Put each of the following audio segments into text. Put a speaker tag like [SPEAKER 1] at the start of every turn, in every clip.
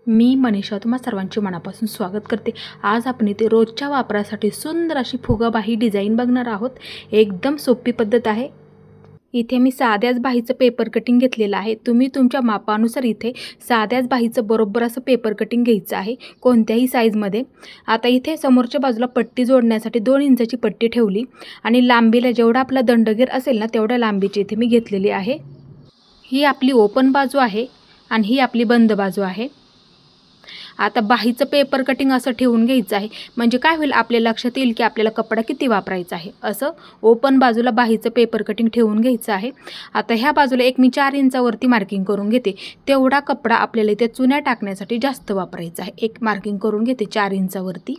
[SPEAKER 1] मी मनीषा तुम्हा सर्वांचे मनापासून स्वागत करते। आज आपण इथे रोजच्या वापरासाठी सुंदर अशी फुगाबाही डिझाईन बघणार आहोत। एकदम सोपी पद्धत आहे। इथे मी साध्याच बाहीचं पेपर कटिंग घेतलेलं आहे। तुम्ही तुमच्या मापानुसार इथे साध्याच बाहीचं बरोबर असं पेपर कटिंग घ्यायचं आहे, कोणत्याही साईजमध्ये। आता इथे समोरच्या बाजूला पट्टी जोडण्यासाठी 2 इंचाची पट्टी ठेवली आणि लांबीला जेवढा आपला दंडगेर असेल ना तेवढ्या लांबीची इथे मी घेतलेली आहे। ही आपली ओपन बाजू आहे आणि ही आपली बंद बाजू आहे। आता बाहीचं पेपर कटिंग असं ठेवून घ्यायचं आहे, म्हणजे काय होईल आपल्या लक्षात येईल की आपल्याला कपडा किती वापरायचा आहे। असं ओपन बाजूला बाहीचं पेपर कटिंग ठेवून घ्यायचं आहे। आता ह्या बाजूला एक मी 4 इंचावरती मार्किंग करून घेते। तेवढा कपडा आपल्याला इथे चुन्या टाकण्यासाठी जास्त वापरायचा आहे। एक मार्किंग करून घेते 4 इंचावरती।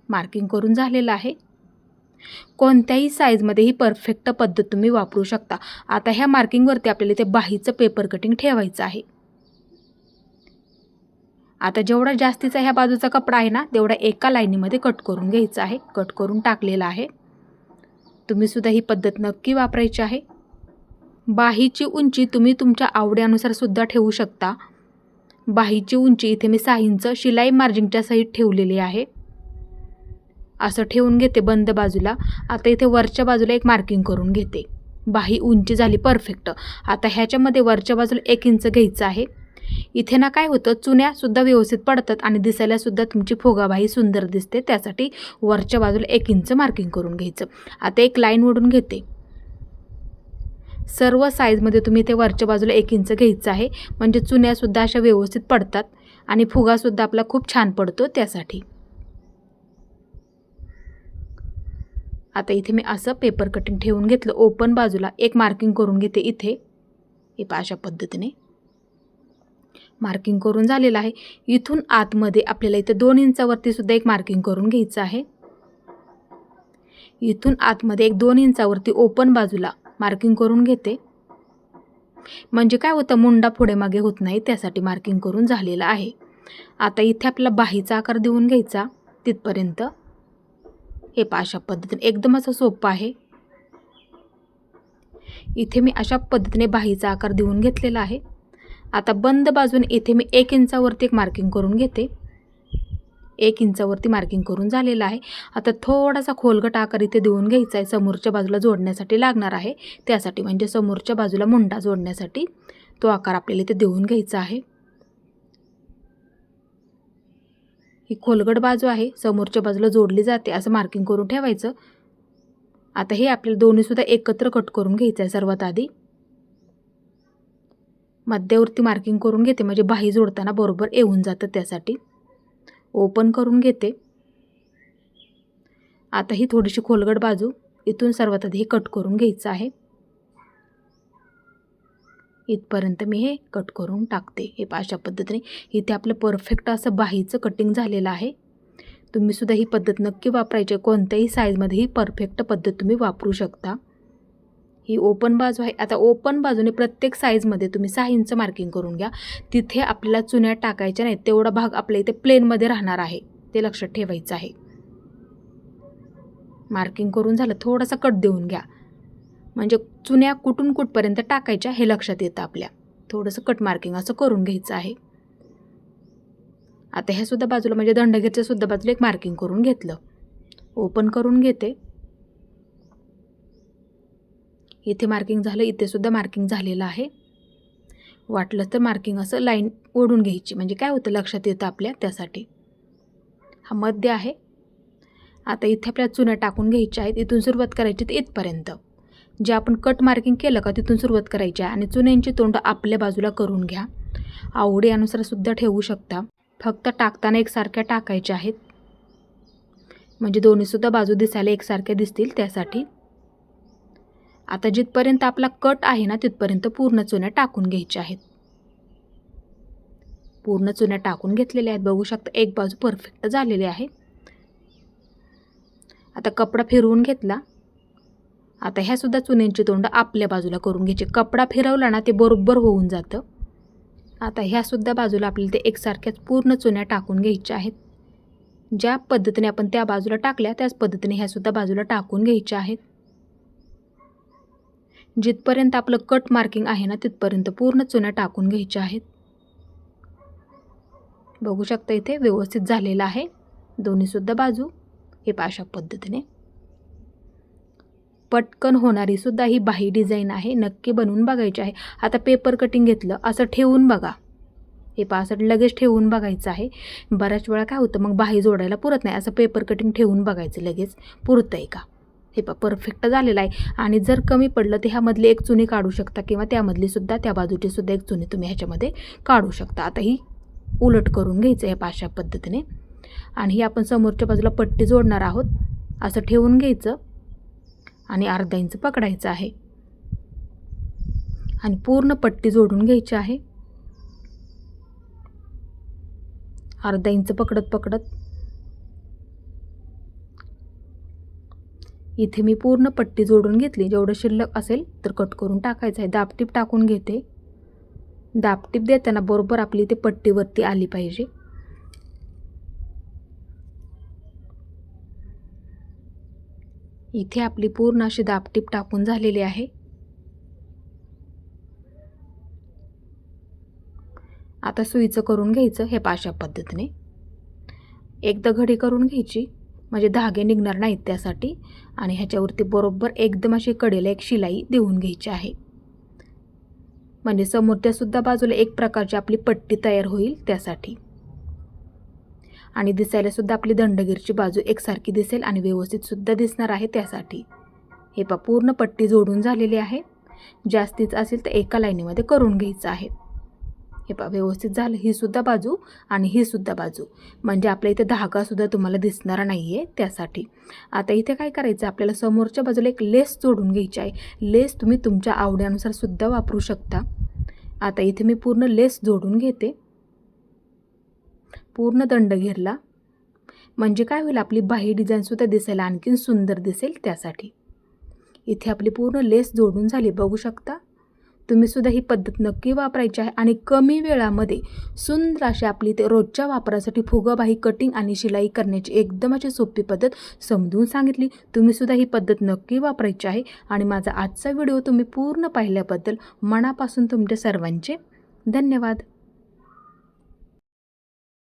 [SPEAKER 1] मार्किंग करून झालेलं आहे। कोणत्याही साईजमध्ये ही परफेक्ट पद्धत तुम्ही वापरू शकता। आता ह्या मार्किंगवरती आपल्याला इथे बाहीचं पेपर कटिंग ठेवायचं आहे। आता जेवढा जास्तीचा ह्या बाजूचा कपडा आहे ना तेवढा एका लाईनीमध्ये कट करून घ्यायचा आहे। कट करून टाकलेला आहे। तुम्ही सुद्धा ही पद्धत नक्की वापरायची आहे। बाहीची उंची तुम्ही तुमच्या आवडीनुसार सुद्धा ठेवू शकता। बाहीची उंची इथे मी 6 इंच शिलाई मार्जिनच्या सहित ठेवलेली आहे। असं ठेवून घेते बंद बाजूला। आता इथे वरच्या बाजूला एक मार्किंग करून घेते। बाही उंची झाली परफेक्ट। आता ह्याच्यामध्ये वरच्या बाजूला 1 इंच घ्यायचं आहे। इथे ना काय होतं, चुन्या सुद्धा व्यवस्थित पडतात आणि दिसायला सुद्धा तुमची फुगाबाही सुंदर दिसते। त्यासाठी वरच्या बाजूला 1 इंच मार्किंग करून घ्यायचं। आता एक लाईन ओढून घेते। सर्व साईजमध्ये तुम्ही ते वरच्या बाजूला 1 इंच घ्यायचं आहे, म्हणजे चुन्या सुद्धा अशा व्यवस्थित पडतात आणि फुगा सुद्धा आपला खूप छान पडतो त्यासाठी। आता इथे मी असं पेपर कटिंग ठेवून घेतलं। ओपन बाजूला एक मार्किंग करून घेते। इथे हे अशा पद्धतीने मार्किंग करून झालेलं आहे। इथून आतमध्ये आपल्याला इथे 2 इंचावरती सुद्धा एक मार्किंग करून घ्यायचं आहे। इथून आतमध्ये एक 2 इंचावरती ओपन बाजूला मार्किंग करून घेते, म्हणजे काय होतं मुंडा पुढे मागे होत नाही त्यासाठी मार्किंग करून झालेलं आहे। आता इथे आपल्याला बाहीचा आकार देऊन घ्यायचा तिथपर्यंत। हे अशा पद्धतीने एकदम असं सोपं आहे। इथे मी अशा पद्धतीने बाहीचा आकार देऊन घेतलेला आहे। आता बंद बाजूने इथे मी 1 इंचावरती एक मार्किंग करून घेते। 1 इंचावरती मार्किंग करून झालेलं आहे। आता थोडासा खोलगट आकार इथे देऊन घ्यायचा आहे, समोरच्या बाजूला जोडण्यासाठी लागणार आहे त्यासाठी, म्हणजे समोरच्या बाजूला मुंडा जोडण्यासाठी तो आकार आपल्याला इथे देऊन घ्यायचा आहे। ही खोलगट बाजू आहे, समोरच्या बाजूला जोडली जाते असं मार्किंग करून ठेवायचं। आता हे आपल्याला दोन्ही सुद्धा एकत्र कट करून घ्यायचं आहे। सर्वात आधी मध्यावरती मार्किंग करून घेते, म्हणजे बाही जोडताना बरोबर येऊन जातं त्यासाठी। ओपन करून घेते। आता ही थोडीशी खोलगट बाजू इथून सर्वात आधी हे कट करून घ्यायचं आहे। इथपर्यंत मी हे कट करून टाकते। हे अशा पद्धतीने इथे आपलं परफेक्ट असं बाहीचं कटिंग झालेलं आहे। तुम्ही सुद्धा ही पद्धत नक्की वापरायची। कोणत्याही साईजमध्ये ही परफेक्ट पद्धत तुम्ही वापरू शकता। ही ओपन बाजू आहे। आता ओपन बाजूने प्रत्येक साईजमध्ये तुम्ही 6 इंच मार्किंग करून घ्या। तिथे आपल्याला चुन्या टाकायच्या नाहीत, तेवढा भाग आपल्या इथे प्लेनमध्ये राहणार आहे, ते लक्षात ठेवायचं आहे। मार्किंग करून झालं, थोडासा कट देऊन घ्या, म्हणजे चुन्या कुठून कुठपर्यंत टाकायच्या हे लक्षात येतं आपल्या। थोडंसं कट मार्किंग असं करून घ्यायचं आहे। आता ह्या सुद्धा बाजूला म्हणजे दंडगेरच्या सुद्धा बाजूला एक मार्किंग करून घेतलं। ओपन करून घेते। इथे मार्किंग झालं, इथे सुद्धा मार्किंग झालेलं आहे। वाटलं तर मार्किंग असं लाईन ओढून घ्यायची, म्हणजे काय होतं लक्षात येतं आपल्या त्यासाठी। हा मध्य आहे। आता इथे आपल्याला चुन्या टाकून घ्यायच्या आहेत। इथून सुरुवात करायची तर इथपर्यंत जे आपण कट मार्किंग केलं का तिथून सुरुवात करायची आहे आणि चुन्यांची तोंड आपल्या बाजूला करून घ्या। आवडीनुसार सुद्धा ठेवू शकता, फक्त टाकताना एकसारख्या टाकायच्या आहेत, म्हणजे दोन्ही सुद्धा बाजू दिसायला एकसारख्या दिसतील त्यासाठी। आता जिथपर्यंत आपला कट आहे ना तिथपर्यंत पूर्ण चुन्या टाकून घ्यायच्या आहेत। पूर्ण चुन्या टाकून घेतलेल्या आहेत, बघू शकता एक बाजू परफेक्ट झालेली आहे। आता कपडा फिरवून घेतला। आता ह्या सुद्धा चुन्यांची तोंड आपल्या बाजूला करून घ्यायची। कपडा फिरवला ना ते बरोबर होऊन जातं। आता ह्या सुद्धा बाजूला आपल्याला ते एकसारख्याच पूर्ण चुन्या टाकून घ्यायच्या आहेत। ज्या पद्धतीने आपण त्या बाजूला टाकल्या त्याच पद्धतीने ह्या सुद्धा बाजूला टाकून घ्यायच्या आहेत। जिथपर्यंत आपलं कट मार्किंग आहे ना तिथपर्यंत पूर्ण चुन्या टाकून घ्यायच्या आहेत। बघू शकता इथे व्यवस्थित झालेलं आहे दोन्हीसुद्धा बाजू. हे अशा पद्धतीने पटकन होणारी सुद्धा ही बाही डिझाईन आहे, नक्की बनवून बघायची आहे. आता पेपर कटिंग घेतलं असं ठेवून बघा, हे असं लगेच ठेवून बघायचं आहे. बऱ्याच वेळा काय होतं मग बाही जोडायला पुरत नाही, असं पेपर कटिंग ठेवून बघायचं लगेच पुरतं आहे का. हे परफेक्ट झालेलं आहे. आणि जर कमी पडलं तर ह्यामधली एक चुनी काढू शकता किंवा त्यामधली सुद्धा त्या बाजूची सुद्धा एक चुनी तुम्ही ह्याच्यामध्ये काढू शकता. आता ही उलट करून घ्यायचं आहे अशा पद्धतीने. आणि ही आपण समोरच्या बाजूला पट्टी जोडणार आहोत, असं ठेवून घ्यायचं आणि अर्धा इंच पकडायचं आहे आणि पूर्ण पट्टी जोडून घ्यायची आहे. अर्धा इंच पकडत पकडत इथे मी पूर्ण पट्टी जोडून घेतली. जेवढं शिल्लक असेल तर कट करून टाकायचं आहे. दाबटीप टाकून घेते. दाबटीप देताना बरोबर आपली इथे पट्टीवरती आली पाहिजे. इथे आपली पूर्ण अशी दाबटीप टाकून झालेली आहे. आता सुईचं करून घ्यायचं हे अशा पद्धतीने. एकदा घडी करून घ्यायची म्हणजे धागे निघणार नाहीत त्यासाठी. आणि ह्याच्यावरती बरोबर एकदम अशी कडेला एक शिलाई देऊन घ्यायची आहे, म्हणजे समोरच्या सुद्धा बाजूला एक प्रकारची आपली पट्टी तयार होईल त्यासाठी. आणि दिसायला सुद्धा आपली दंडगीरची बाजू एकसारखी दिसेल आणि व्यवस्थित सुद्धा दिसणार आहे त्यासाठी. हे पूर्ण पट्टी जोडून झालेली आहे. जास्तीच असेल तर एका लाईनीमध्ये करून घ्यायचं आहे. हे व्यवस्थित झालं. ही सुद्धा बाजू आणि ही सुद्धा बाजू, म्हणजे आपल्या इथे धागा सुद्धा तुम्हाला दिसणार नाही आहे त्यासाठी. आता इथे काय करायचं, आपल्याला समोरच्या बाजूला एक लेस जोडून घ्यायची आहे. लेस तुम्ही तुमच्या आवडीनुसार सुद्धा वापरू शकता. आता इथे मी पूर्ण लेस जोडून घेते पूर्ण दंड घेरला, म्हणजे काय होईल आपली बाही डिझाईनसुद्धा दिसायला आणखीन सुंदर दिसेल त्यासाठी. इथे आपली पूर्ण लेस जोडून झाली. बघू शकता. तुम्ही सुद्धा ही पद्धत नक्की वापरायची आहे आणि कमी वेळामध्ये सुंदर अशी आपली ते रोजच्या वापरासाठी फुगाबाही कटिंग आणि शिलाई करण्याची एकदम अशी सोपी पद्धत समजून सांगितली. तुम्ही सुद्धा ही पद्धत नक्की वापरायची आहे. आणि माझा आजचा व्हिडिओ तुम्ही पूर्ण पाहिल्याबद्दल मनापासून तुमच्या सर्वांचे धन्यवाद.